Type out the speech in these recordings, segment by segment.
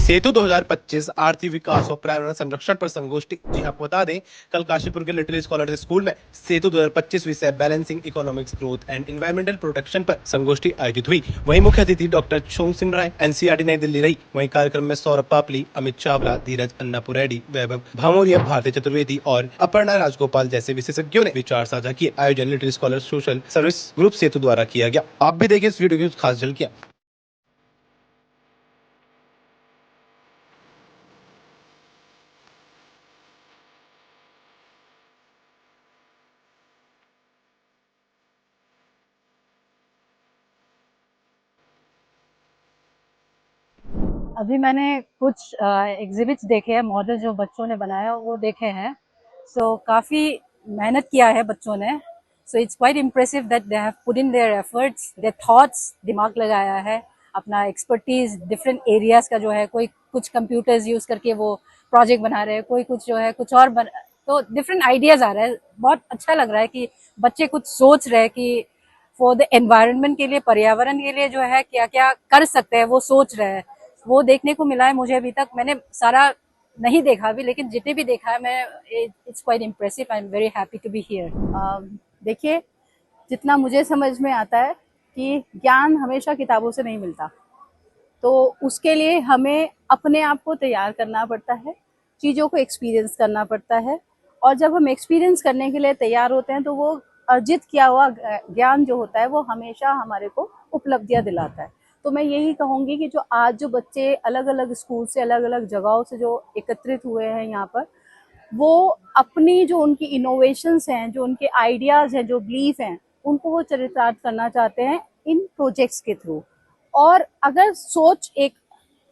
सेतु 2025 आर्थिक विकास और पर्यावरण संरक्षण पर संगोष्ठी। जी आपको बता दें, कल काशीपुर के लिटिल स्कॉलर स्कूल में सेतु 2025 विषय balancing economics growth and environmental protection पर संगोष्ठी आयोजित हुई। वहीं मुख्य अतिथि डॉक्टर छोंग सिंह राय एनसीईआरटी नई दिल्ली रही। वहीं कार्यक्रम में सौरभ पापली, अमित चावला, धीरज अन्नापुरैडी, वैभव भामोरिया, भारती चतुर्वेदी और अपर्णा राजगोपाल जैसे विशेषज्ञों ने विचार साझा किए। आयोजन little scholar social service group Setu द्वारा किया गया। आप भी देखिए इस वीडियो की खास झलकियां। अभी मैंने कुछ एग्जिबिट्स देखे हैं, मॉडल जो बच्चों ने बनाया वो देखे हैं। सो काफ़ी मेहनत किया है बच्चों ने। So it's quite impressive that they have put in their efforts, their thoughts, दिमाग लगाया है, अपना एक्सपर्टीज डिफरेंट एरियाज का जो है, कोई कुछ कंप्यूटर्स यूज करके वो प्रोजेक्ट बना रहे हैं, कोई कुछ जो है कुछ और तो डिफरेंट आइडियाज आ रहे हैं। बहुत अच्छा लग रहा है कि बच्चे कुछ सोच रहे हैं कि फॉर द एनवायरनमेंट के लिए, पर्यावरण के लिए जो है क्या क्या कर सकते हैं, वो सोच रहे हैं। वो देखने को मिला है मुझे। अभी तक मैंने सारा नहीं देखा अभी, लेकिन जितने भी देखा है मैं, it's quite impressive. I am very happy to be here. देखिए, जितना मुझे समझ में आता है कि ज्ञान हमेशा किताबों से नहीं मिलता, तो उसके लिए हमें अपने आप को तैयार करना पड़ता है, चीज़ों को एक्सपीरियंस करना पड़ता है। और जब हम एक्सपीरियंस करने के लिए तैयार होते हैं तो वो अर्जित किया हुआ ज्ञान जो होता है वो हमेशा हमारे को उपलब्धियां दिलाता है। तो मैं यही कहूँगी कि जो आज जो बच्चे अलग अलग स्कूल से, अलग अलग जगहों से जो एकत्रित हुए हैं यहाँ पर, वो अपनी जो उनकी इनोवेशंस हैं, जो उनके आइडियाज़ हैं, जो बिलीफ हैं, उनको वो चरितार्थ करना चाहते हैं इन प्रोजेक्ट्स के थ्रू। और अगर सोच एक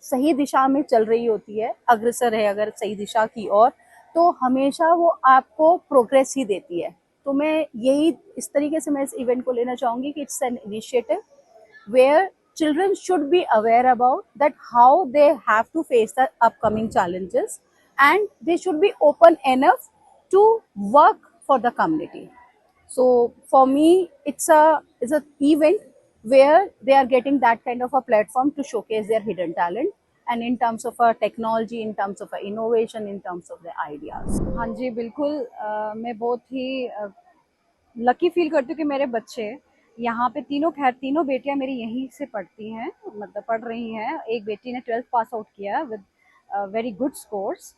सही दिशा में चल रही होती है, अग्रसर है अगर सही दिशा की ओर, तो हमेशा वो आपको प्रोग्रेस ही देती है। तो मैं यही इस तरीके से मैं इस इवेंट को लेना चाहूँगी कि it's an initiative where children should be aware about that how they have to face the upcoming challenges, and they should be open enough to work for the community. So for me, it's a event where they are getting that kind of a platform to showcase their hidden talent, and in terms of a technology, in terms of a innovation, in terms of their ideas. हाँ जी, बिल्कुल। मैं बहुत ही lucky feel करती हूँ कि मेरे बच्चे यहाँ पे तीनों, खैर तीनों बेटियाँ मेरी यहीं से पढ़ती हैं, मतलब पढ़ रही हैं। एक बेटी ने 12th पास आउट किया विद वेरी गुड स्कोर्स।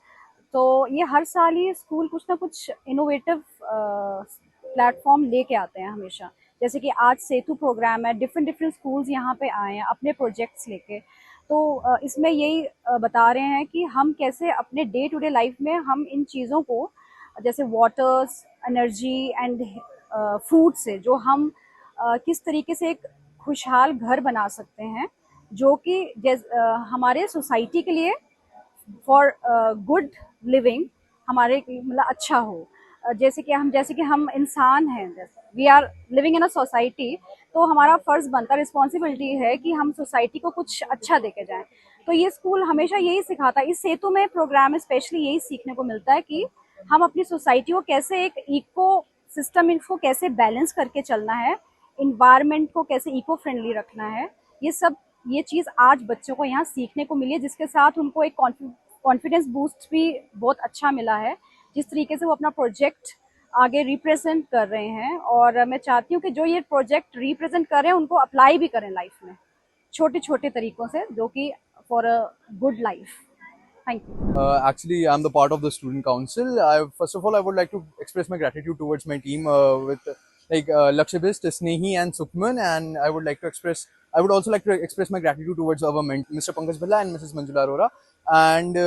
तो ये हर साल ये स्कूल कुछ ना कुछ इनोवेटिव प्लेटफॉर्म लेके आते हैं हमेशा। जैसे कि आज सेतु प्रोग्राम है, डिफरेंट डिफरेंट स्कूल्स यहाँ पे आए हैं अपने प्रोजेक्ट्स लेके। तो इसमें यही बता रहे हैं कि हम कैसे अपने डे टू डे लाइफ में हम इन चीज़ों को, जैसे वाटर्स, एनर्जी एंड फूड से जो हम किस तरीके से एक खुशहाल घर बना सकते हैं, जो कि हमारे सोसाइटी के लिए फॉर गुड लिविंग, हमारे मतलब अच्छा हो। जैसे कि हम इंसान हैं, we are living in a society, तो हमारा फर्ज बनता, रिस्पॉन्सिबिलिटी है कि हम सोसाइटी को कुछ अच्छा देके जाएं। तो ये स्कूल हमेशा यही सिखाता है। इस सेतु में प्रोग्राम में स्पेशली यही सीखने को मिलता है कि हम अपनी सोसाइटी को कैसे एक इको सिस्टम, इसको कैसे बैलेंस करके चलना है, इन्वायरमेंट को कैसे इको फ्रेंडली रखना है। ये चीज़ आज बच्चों को यहाँ सीखने को मिली है, जिसके साथ उनको एक कॉन्फिडेंस बूस्ट भी बहुत अच्छा मिला है, जिस तरीके से वो अपना प्रोजेक्ट आगे रिप्रेजेंट कर रहे हैं। और मैं चाहती हूँ कि जो ये प्रोजेक्ट रिप्रेजेंट कर रहे हैं उनको अप्लाई भी करें लाइफ में, छोटे छोटे तरीकों से, जो कि for a good life. Thank you. Actually, I'm the part of the student council. First of all, I would like to express my gratitude towards my team with Lakshibist, Snehi, and Sukhman. And I would also like to express my gratitude towards our Mr. Pankaj Bhalla and Mrs. Manjula Arora. And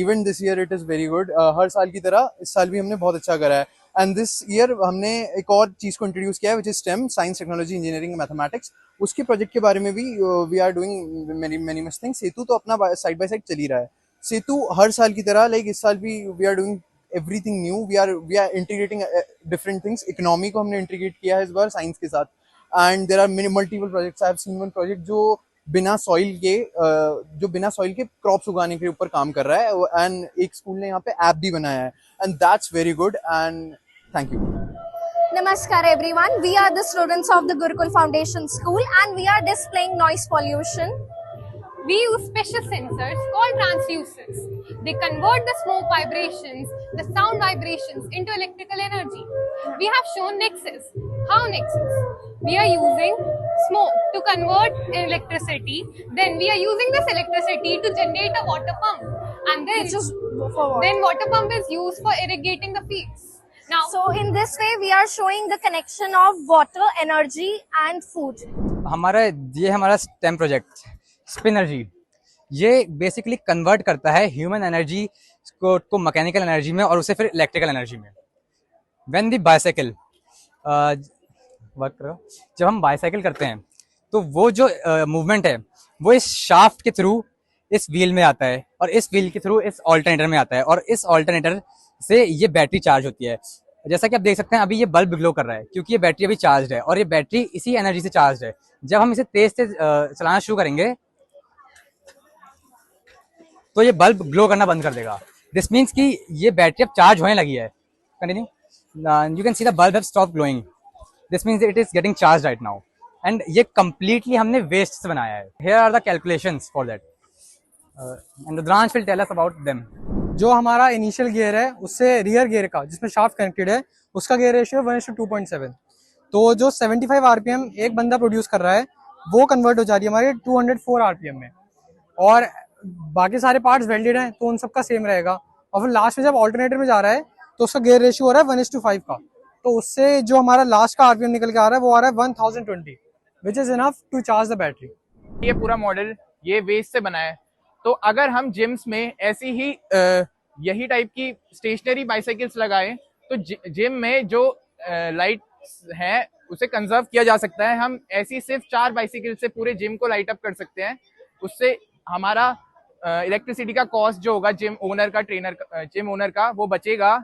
even this year, it is very good. हर साल की तरह इस साल भी हमने बहुत अच्छा करा है. And this year हमने एक और चीज़ को इंट्रोड्यूस किया है, which is STEM, Science, Technology, Engineering, Mathematics. उसके प्रोजेक्ट के बारे में भी we are doing many much things. सेतु तो अपना साइड बाय साइड चल ही रहा है. सेतु हर साल की तरह इस साल भी we are doing everything new. We are integrating different things. Economy को हमने इंटीग्रेट किया है इस बार साइंस के साथ. And there are multiple projects. I have seen one project जो बिना सॉइल के क्रॉप्स उगाने के ऊपर काम कर रहा है. एंड एक स्कूल ने यहाँ पे ऐप भी बनाया है. And that's very good. And thank you. Namaskar everyone. We are the students of the Gurukul Foundation School and we are displaying noise pollution. We use special sensors called transducers. They convert the smoke vibrations, the sound vibrations into electrical energy. We have shown Nexus. How Nexus? We are using smoke to convert electricity. Then we are using this electricity to generate a water pump. And then, then water pump is used for irrigating the fields. Now, So in this way, we are showing the connection of water, energy, and food. ये हमारा STEM project स्पिनर्जी, ये basically convert करता है human energy को mechanical energy में और उसे फिर इलेक्ट्रिकल एनर्जी में। व्हेन दी बाइसाइकिल वर्क करो, जब हम बाइसाइकिल करते हैं तो वो जो मूवमेंट है वो इस शाफ्ट के थ्रू इस व्हील में आता है और इस व्हील के थ्रू इस ऑल्टरनेटर में आता है और इस ऑल्टरनेटर से ये बैटरी चार्ज होती है। जैसा कि आप देख सकते हैं अभी ये बल्ब ग्लो कर रहा है क्योंकि ये बैटरी अभी चार्ज है और ये बैटरी इसी एनर्जी से चार्ज है। जब हम इसे तेज तेज चलाना शुरू करेंगे तो ये बल्ब ग्लो करना बंद कर देगा। दिस मीन्स कि ये बैटरी अब चार्ज होने लगी है। Continue, you can see the bulb have stop glowing. This means it is getting charge right now and ये कंप्लीटली हमने वेस्ट से बनाया है। Here are the calculations for that and Rudransh will tell us about them. जो हमारा initial gear है उससे rear gear का जिसमें शाफ्ट कनेक्टेड है उसका गियर रेशियो 1:2.7। तो जो 75 आरपीएम एक बंदा प्रोड्यूस कर रहा है वो कन्वर्ट हो जा रही है हमारे 204 आरपीएम में, और बाकी सारे पार्ट्स वेल्डेड हैं तो उन सबका सेम रहेगा। और फिर लास्ट में जब ऑल्टरनेटर में जा रहा है तो उसका गियर रेशियो हो रहा है 1:5 का, तो उससे जो हमारा लास्ट का आरपीएम निकल के आ रहा है वो आ रहा है 1020, which is enough to charge the battery. ये पूरा मॉडल ये वेस्ट से बना है, तो अगर हम जिम्स में ऐसी ही यही टाइप की स्टेशनरी बाइसाइकिल्स लगाएं तो जिम में जो लाइट है उसे कंजर्व किया जा सकता है। हम ऐसी सिर्फ 4 बाइसाइकिल से पूरे जिम को लाइट अप कर सकते हैं। उससे हमारा इलेक्ट्रिसिटी का कॉस्ट जो होगा जिम ओनर का वो बचेगा।